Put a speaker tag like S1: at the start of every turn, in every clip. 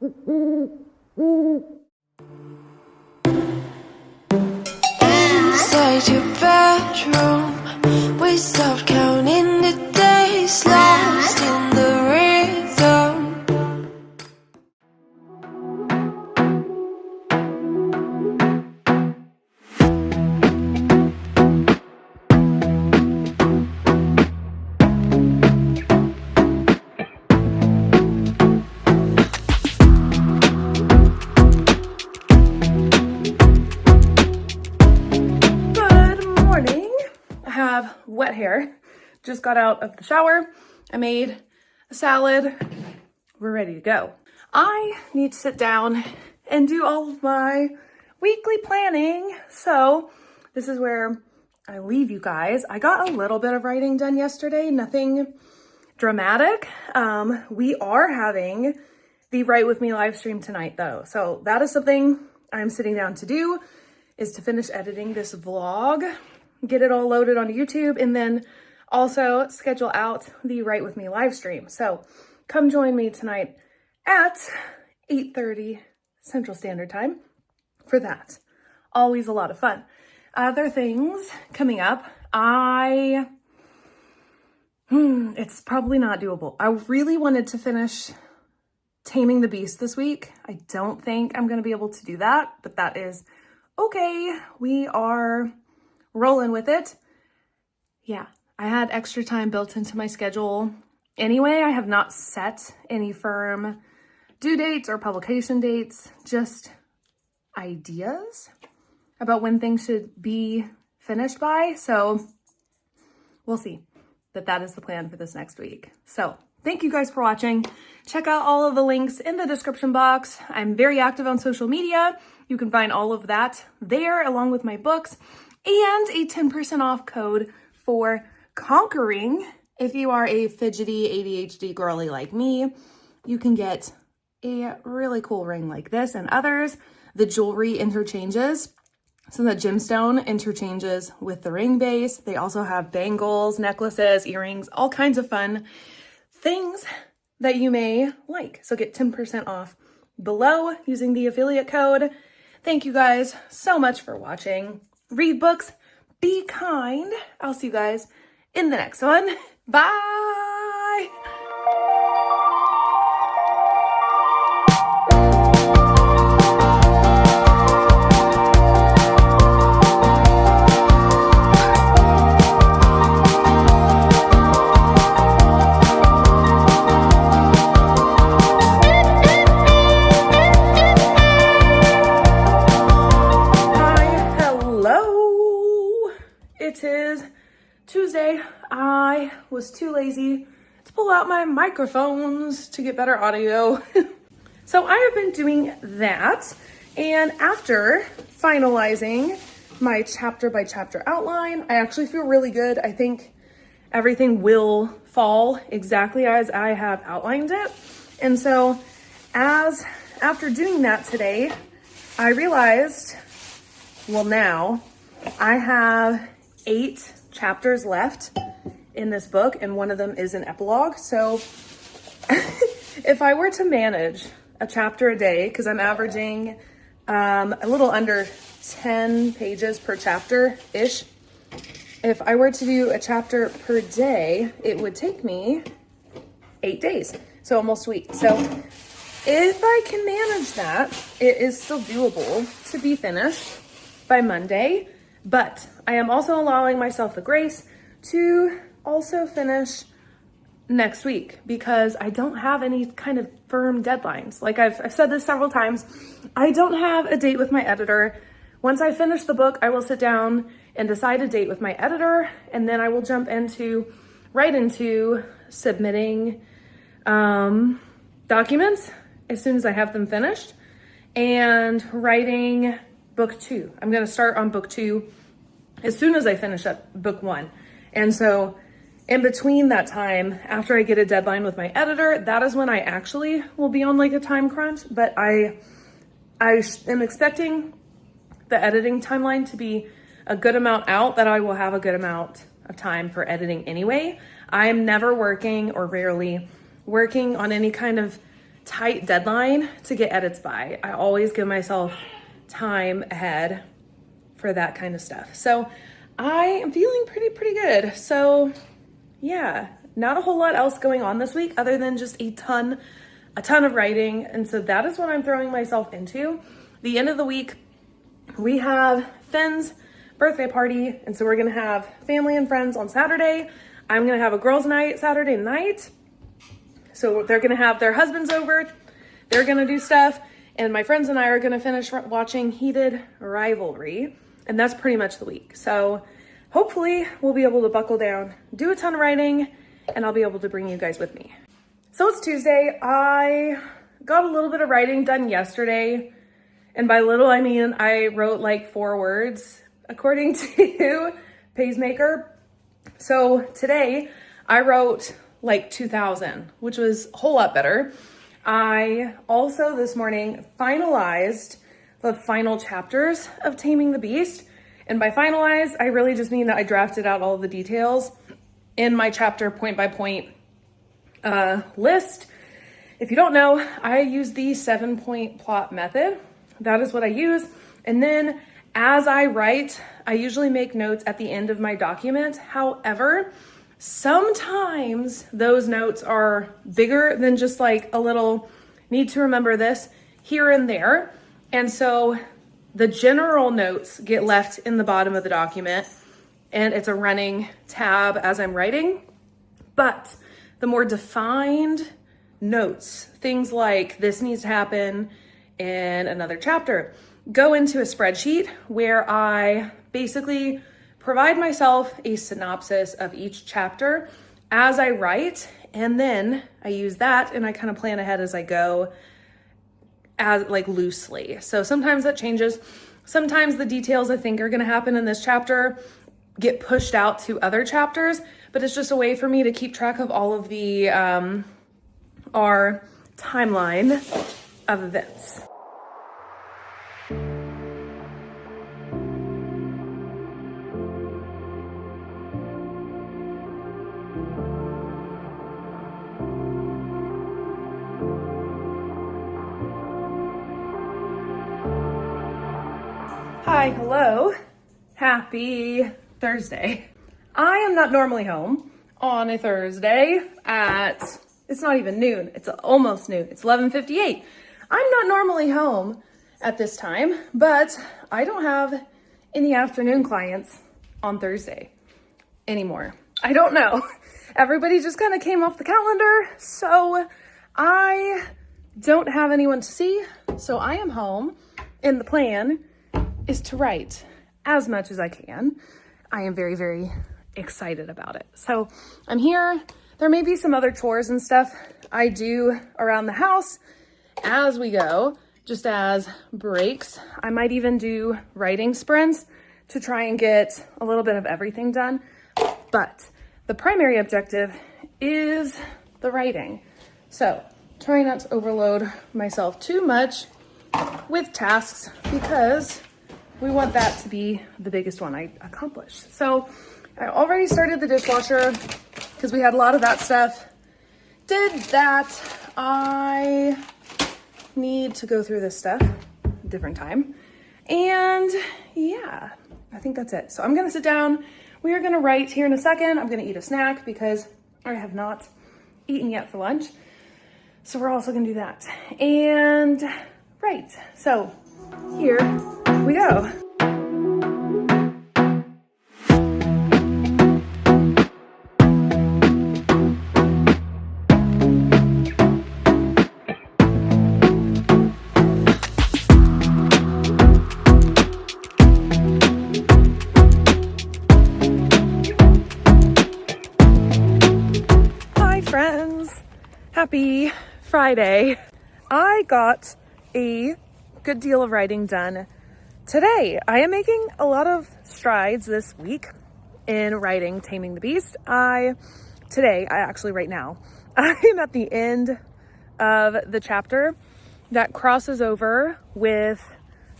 S1: Inside your bedroom, we stopped counting the days, lost in the rhythm.
S2: Wet hair. Just got out of the shower. I made a salad. We're ready to go. I need to sit down and do all of my weekly planning. So this is where I leave you guys. I got a little bit of writing done yesterday, nothing dramatic. We are having the Write With Me live stream tonight though. So that is something I'm sitting down to do, is to finish editing this vlog, get it all loaded onto YouTube, and then also schedule out the Write With Me live stream. So come join me tonight at 8:30 Central Standard Time for that. Always a lot of fun. Other things coming up, it's probably not doable. I really wanted to finish Taming the Beast this week. I don't think I'm going to be able to do that, but that is okay. We are rolling with it. Yeah, I had extra time built into my schedule. Anyway, I have not set any firm due dates or publication dates, just ideas about when things should be finished by. So we'll see, but that is the plan for this next week. So thank you guys for watching. Check out all of the links in the description box. I'm very active on social media. You can find all of that there along with my books, and a 10% off code for Conquering. If you are a fidgety ADHD girly like me, you can get a really cool ring like this and others. The jewelry interchanges. So the gemstone interchanges with the ring base. They also have bangles, necklaces, earrings, all kinds of fun things that you may like. So get 10% off below using the affiliate code. Thank you guys so much for watching. Read books, be kind. I'll see you guys in the next one. Bye. It is Tuesday. I was too lazy to pull out my microphones to get better audio. So I have been doing that. And after finalizing my chapter by chapter outline, I actually feel really good. I think everything will fall exactly as I have outlined it. And so after doing that today, I realized, well, now I have 8 chapters left in this book, and one of them is an epilogue. So if I were to manage a chapter a day, because I'm averaging a little under 10 pages per chapter-ish, if I were to do a chapter per day, it would take me 8 days, so almost a week. So if I can manage that, it is still doable to be finished by Monday. But I am also allowing myself the grace to also finish next week, because I don't have any kind of firm deadlines. Like I've said this several times, I don't have a date with my editor. Once I finish the book, I will sit down and decide a date with my editor, and then I will jump right into submitting documents as soon as I have them finished, and writing book 2. I'm going to start on book 2 as soon as I finish up book 1. And so in between that time, after I get a deadline with my editor, that is when I actually will be on like a time crunch. But I am expecting the editing timeline to be a good amount out, that I will have a good amount of time for editing anyway. I am never working, or rarely working, on any kind of tight deadline to get edits by. I always give myself time ahead for that kind of stuff. So I am feeling pretty good. So yeah, not a whole lot else going on this week other than just a ton of writing. And so that is what I'm throwing myself into. The end of the week, we have Finn's birthday party. And so we're going to have family and friends on Saturday. I'm going to have a girls' night Saturday night. So they're going to have their husbands over. They're going to do stuff. And my friends and I are going to finish watching Heated Rivalry. And that's pretty much the week. So hopefully we'll be able to buckle down, do a ton of writing, and I'll be able to bring you guys with me. So it's Tuesday. I got a little bit of writing done yesterday. And by little, I mean I wrote like 4 words according to Pacemaker. So today I wrote like 2,000, which was a whole lot better. I also this morning finalized the final chapters of Taming the Beast. And by finalize, I really just mean that I drafted out all of the details in my chapter point by point list. If you don't know, I use the 7-point plot method. That is what I use. And then as I write, I usually make notes at the end of my document. However, sometimes those notes are bigger than just like a little need to remember this here and there. And so the general notes get left in the bottom of the document and it's a running tab as I'm writing. But the more defined notes, things like this needs to happen in another chapter, go into a spreadsheet where I basically provide myself a synopsis of each chapter as I write. And then I use that and I kind of plan ahead as I go, as like loosely. So sometimes that changes. Sometimes the details I think are going to happen in this chapter get pushed out to other chapters, but it's just a way for me to keep track of all of the our timeline of events. Hi, hello. Happy Thursday. I am not normally home on a Thursday it's not even noon. It's almost noon. It's 11:58. I'm not normally home at this time, but I don't have any afternoon clients on Thursday anymore. I don't know. Everybody just kind of came off the calendar, so I don't have anyone to see. So I am home, and the plan is to write as much as I can. I am very excited about it. So I'm here. There may be some other chores and stuff I do around the house as we go, just as breaks. I might even do writing sprints to try and get a little bit of everything done. But the primary objective is the writing. So try not to overload myself too much with tasks because we want that to be the biggest one I accomplish. So I already started the dishwasher because we had a lot of that stuff. Did that. I need to go through this stuff a different time. And yeah, I think that's it. So I'm gonna sit down. We are gonna write here in a second. I'm gonna eat a snack because I have not eaten yet for lunch. So we're also gonna do that. And right, so here we go. Hi friends, happy Friday. I got a good deal of writing done today. I am making a lot of strides this week in writing Taming the Beast. Right now, I am at the end of the chapter that crosses over with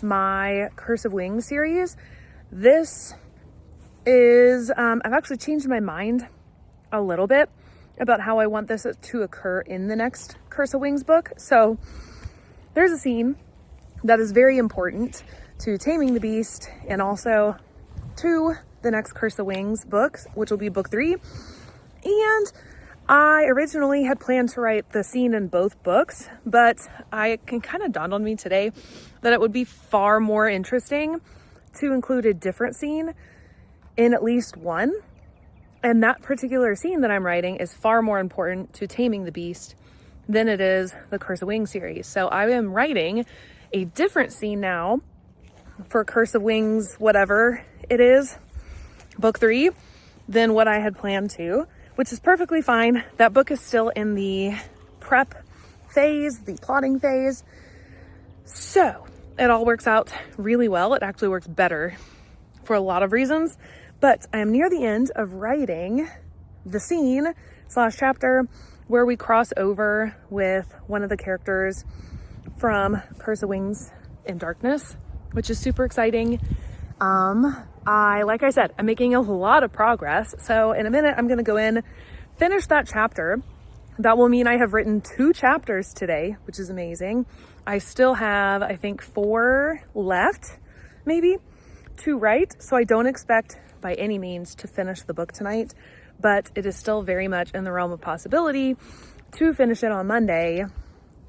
S2: my Curse of Wings series. This is, I've actually changed my mind a little bit about how I want this to occur in the next Curse of Wings book. So there's a scene that is very important to Taming the Beast and also to the next Curse of Wings book, which will be book 3. And I originally had planned to write the scene in both books, but it kind of dawned on me today that it would be far more interesting to include a different scene in at least one. And that particular scene that I'm writing is far more important to Taming the Beast than it is the Curse of Wings series. So I am writing a different scene now for Curse of Wings, whatever it is, book 3, than what I had planned to, which is perfectly fine. That book is still in the prep phase, the plotting phase. So it all works out really well. It actually works better for a lot of reasons, but I am near the end of writing the scene / chapter where we cross over with one of the characters from Curse of Wings in Darkness, which is super exciting. Like I said, I'm making a lot of progress. So in a minute, I'm going to go in, finish that chapter. That will mean I have written 2 chapters today, which is amazing. I still have, I think, 4 left, maybe, to write. So I don't expect by any means to finish the book tonight, but it is still very much in the realm of possibility to finish it on Monday,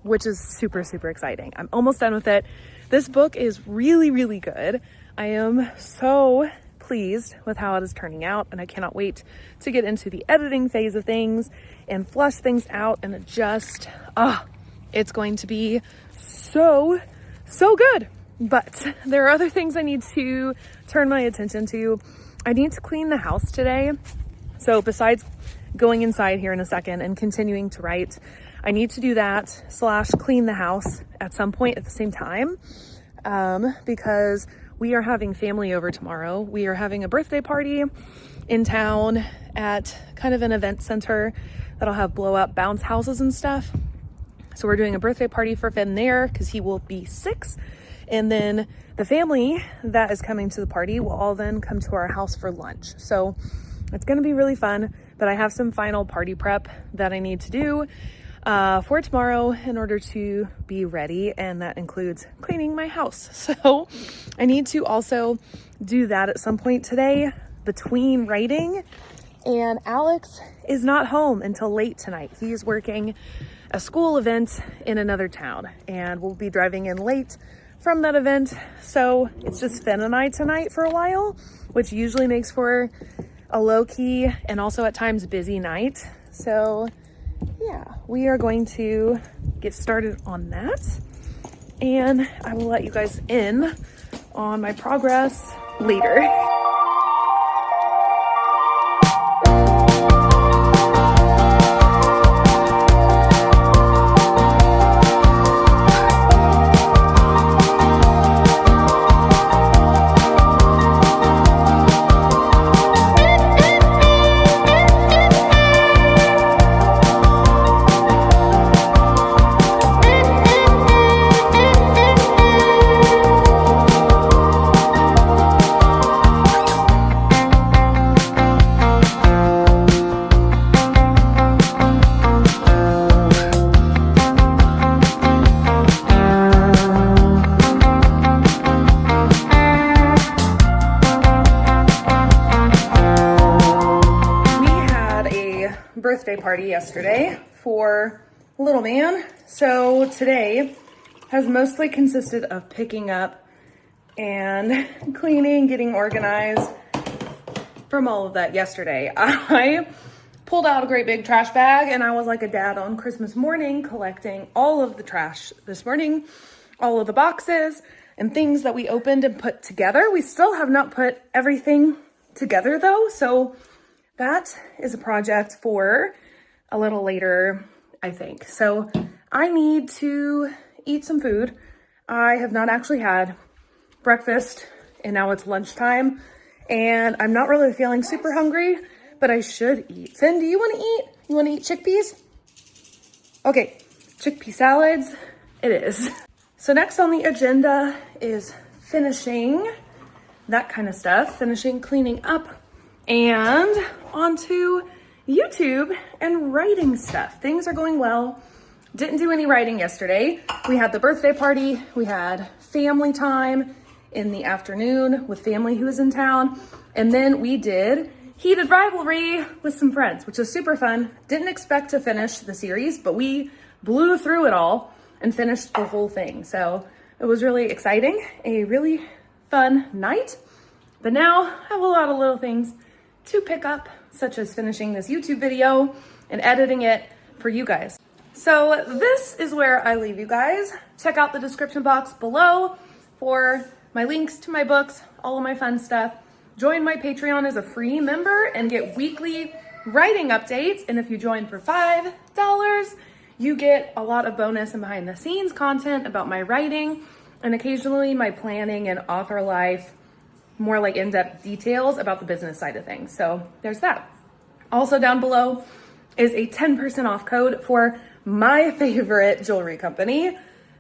S2: which is super, super exciting. I'm almost done with it. This book is really, really good. I am so pleased with how it is turning out, and I cannot wait to get into the editing phase of things and flush things out and adjust. It's going to be so good. But there are other things I need to turn my attention to. I need to clean the house today. So besides going inside here in a second and continuing to write, I need to do that / clean the house at some point at the same time, because we are having family over tomorrow. We are having a birthday party in town at kind of an event center that'll have blow up bounce houses and stuff. So we're doing a birthday party for Finn there because he will be 6. And then the family that is coming to the party will all then come to our house for lunch. So it's going to be really fun, but I have some final party prep that I need to do for tomorrow in order to be ready, and that includes cleaning my house. So I need to also do that at some point today between writing, and Alex is not home until late tonight. He is working a school event in another town, and we'll be driving in late from that event. So it's just Finn and I tonight for a while, which usually makes for a low-key and also at times busy night. So yeah, we are going to get started on that, and I will let you guys in on my progress later. Birthday party yesterday for little man. So today has mostly consisted of picking up and cleaning, getting organized from all of that yesterday. I pulled out a great big trash bag, and I was like a dad on Christmas morning, collecting all of the trash this morning, all of the boxes and things that we opened and put together. We still have not put everything together though, so that is a project for a little later, I think. So I need to eat some food. I have not actually had breakfast, and now it's lunchtime, and I'm not really feeling super hungry, but I should eat. Finn, do you want to eat? You want to eat chickpeas? Okay, chickpea salads it is. So next on the agenda is finishing that kind of stuff, finishing cleaning up, and on to YouTube and writing stuff. Things are going well. Didn't do any writing yesterday. We had the birthday party. We had family time in the afternoon with family who was in town. And then we did heated rivalry with some friends, which was super fun. Didn't expect to finish the series, but we blew through it all and finished the whole thing. So it was really exciting, a really fun night. But now I have a lot of little things to pick up, such as finishing this YouTube video and editing it for you guys. So this is where I leave you guys. Check out the description box below for my links to my books, all of my fun stuff. Join my Patreon as a free member and get weekly writing updates. And if you join for $5, you get a lot of bonus and behind the scenes content about my writing and occasionally my planning and author life, more like in-depth details about the business side of things. So there's that. Also down below is a 10% off code for my favorite jewelry company,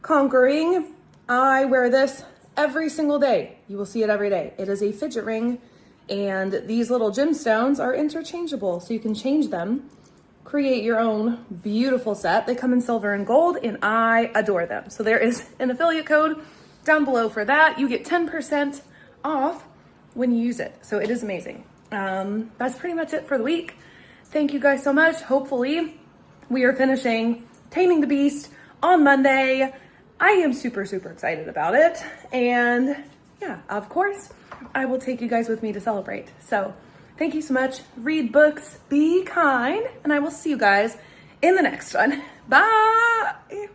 S2: Conquering. I wear this every single day. You will see it every day. It is a fidget ring, and these little gemstones are interchangeable, so you can change them, create your own beautiful set. They come in silver and gold, and I adore them. So there is an affiliate code down below for that. You get 10% off when you use it. So it is amazing. That's pretty much it for the week. Thank you guys so much. Hopefully we are finishing Taming the Beast on Monday. I am super, super excited about it. And yeah, of course, I will take you guys with me to celebrate. So thank you so much. Read books, be kind, and I will see you guys in the next one. Bye.